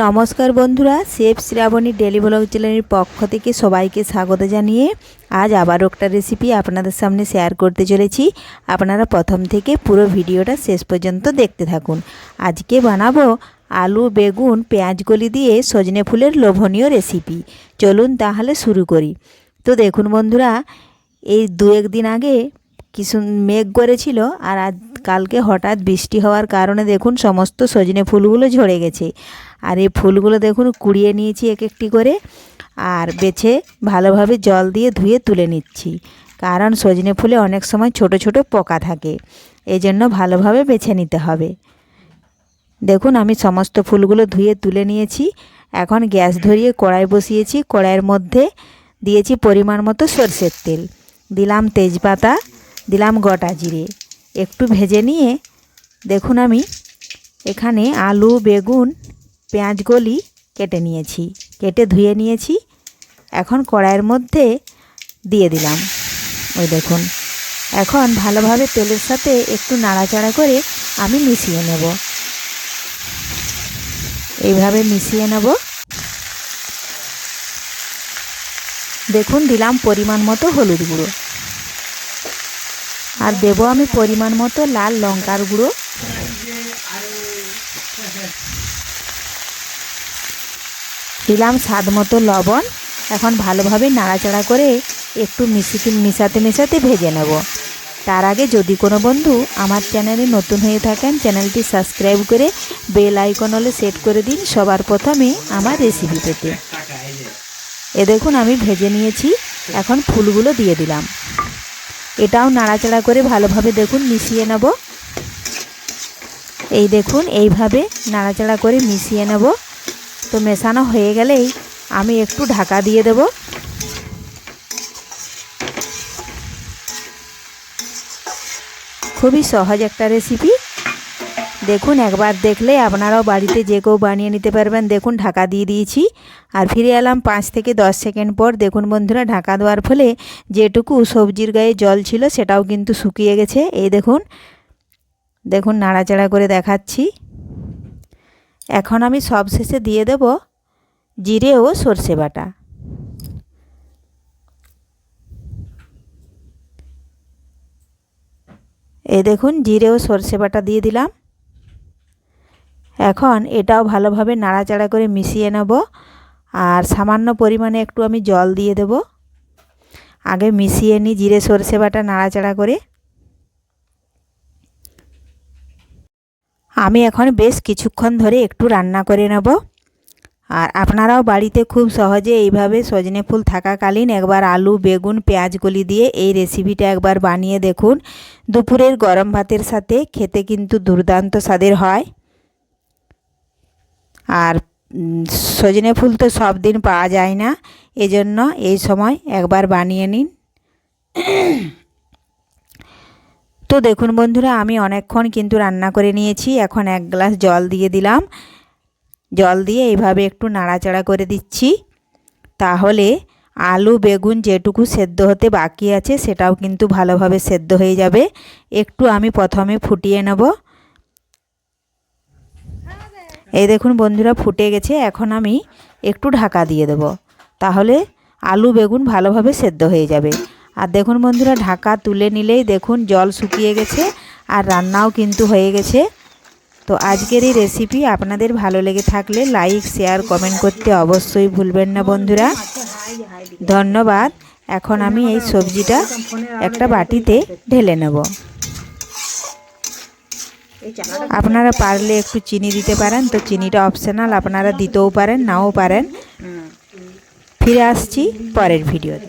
নমস্কার বন্ধুরা, chef Shrabani daily blog চ্যানেলের পক্ষ থেকে সবাইকে স্বাগত জানিয়ে আজ আবারও একটা রেসিপি আপনাদের সামনে শেয়ার করতে চলেছি। আপনারা প্রথম থেকে পুরো ভিডিওটা শেষ পর্যন্ত দেখতে থাকুন। আজকে বানাবো আলু, বেগুন, পেঁয়াজ কলি দিয়ে সজনে ফুলের লোভনীয় রেসিপি। চলুন তাহলে শুরু করি। তো দেখুন বন্ধুরা, এই দু একদিন আগে কিছু মেঘ করেছিল আর আজ কালকে হঠাৎ বৃষ্টি হওয়ার কারণে দেখুন সমস্ত সজনে ফুলগুলো ঝরে গেছে। আর এই ফুলগুলো দেখুন কুড়িয়ে নিয়েছি এক একটি করে, আর বেছে ভালোভাবে জল দিয়ে ধুয়ে তুলে নিচ্ছি, কারণ সজনে ফুলে অনেক সময় ছোট ছোট পোকা থাকে, এই জন্য ভালোভাবে বেছে নিতে হবে। দেখুন আমি সমস্ত ফুলগুলো ধুয়ে তুলে নিয়েছি। এখন গ্যাস ধরিয়ে কড়াই বসিয়েছি। কড়াইয়ের মধ্যে দিয়েছি পরিমাণ মতো সরষের তেল, দিলাম তেজপাতা, দিলাম গোটা জিরে। একটু ভেজে নিয়ে দেখুন আমি এখানে আলু, বেগুন, পেঁয়াজ কলি কেটে ধুয়ে নিয়েছি। এখন কড়াইয়ের মধ্যে দিয়ে দিলাম। ওই দেখুন, এখন ভালোভাবে তেলের সাথে একটু নাড়াচাড়া করে আমি মিশিয়ে নেব। এইভাবে মিশিয়ে নেব। দেখুন দিলাম পরিমাণ মতো হলুদ গুঁড়ো, আর দেবো আমি পরিমাণ মতো লাল লঙ্কার গুঁড়ো। দিলাম স্বাদ মতো লবণ। এখন ভালোভাবে নাড়াচাড়া করে একটু মিশাতে ভেজে নেব। তার আগে যদি কোনো বন্ধু আমার চ্যানেলে নতুন হয়ে থাকেন, চ্যানেলটি সাবস্ক্রাইব করে বেল আইকন হলে সেট করে দিন সবার প্রথমে আমার রেসিপি পেতে। এ দেখুন আমি ভেজে নিয়েছি। এখন ফুলগুলো দিয়ে দিলাম। এটাও নাড়াচাড়া করে ভালোভাবে দেখুন মিশিয়ে নেব। এই দেখুন এইভাবে নাড়াচাড়া করে মিশিয়ে নেব। তো মেশানো হয়ে গেলেই আমি একটু ঢাকা দিয়ে দেব। খুবই সহজ একটা রেসিপি। দেখুন একবার দেখলে আপনারাও বাড়িতে যে কেউ বানিয়ে নিতে পারবেন। দেখুন ঢাকা দিয়ে দিয়েছি আর ফিরে এলাম 5 থেকে 10 সেকেন্ড পর। দেখুন বন্ধুরা, ঢাকা দেওয়ার ফলে যেটুকু সবজির গায়ে জল ছিল সেটাও কিন্তু শুকিয়ে গেছে। এই দেখুন নাড়াচাড়া করে দেখাচ্ছি। এখন আমি সবশেষে দিয়ে দেব জিরে ও সর্ষে বাটা। এই দেখুন জিরে ও সর্ষে বাটা দিয়ে দিলাম। এখন এটাও ভালোভাবে নাড়াচাড়া করে মিশিয়ে নেব। আর সামান্য পরিমাণে একটু আমি জল দিয়ে দেব। আগে মিশিয়ে নিই জিরে সর্ষে বাটা নাড়াচাড়া করে। আমি এখন বেশ কিছুক্ষণ ধরে একটু রান্না করে নেব। আর আপনারাও বাড়িতে খুব সহজে এইভাবে সজনে ফুল থাকাকালীন একবার আলু, বেগুন, পেঁয়াজ কলি দিয়ে এই রেসিপিটা একবার বানিয়ে দেখুন। দুপুরের গরম ভাতের সাথে খেতে কিন্তু দুর্দান্ত স্বাদের হয়। আর সজনে ফুল তো সব দিন পাওয়া যায় না, এজন্য এই সময় একবার বানিয়ে নিন। তো দেখুন বন্ধুরা, আমি অনেকক্ষণ কিন্তু রান্না করে নিয়েছি। এখন 1 গ্লাস জল দিয়ে দিলাম। জল দিয়ে এইভাবে একটু নাড়াচাড়া করে দিচ্ছি। তাহলে আলু, বেগুন যেটুকু সেদ্ধ হতে বাকি আছে সেটাও কিন্তু ভালোভাবে সেদ্ধ হয়ে যাবে। একটু আমি প্রথমে ফুটিয়ে নেব। এই দেখুন বন্ধুরা, ফুটে গেছে। এখন আমি একটু ঢাকা দিয়ে দেব, তাহলে আলু, বেগুন ভালোভাবে সেদ্ধ হয়ে যাবে। আর দেখুন বন্ধুরা, ঢাকা তুলে নিলেই দেখুন জল শুকিয়ে গেছে আর রান্নাও কিন্তু হয়ে গেছে। তো আজকের এই রেসিপি আপনাদের ভালো লেগে থাকলে লাইক, শেয়ার, কমেন্ট করতে অবশ্যই ভুলবেন না বন্ধুরা। ধন্যবাদ। এখন আমি এই সবজিটা একটা বাটিতে ঢেলে নেব। আপনারা পারলে একটু চিনি দিতে পারেন, তো চিনিটা অপশনাল, আপনারা দিতেও পারেন নাও পারেন। ফিরে আসছি পরের ভিডিওতে।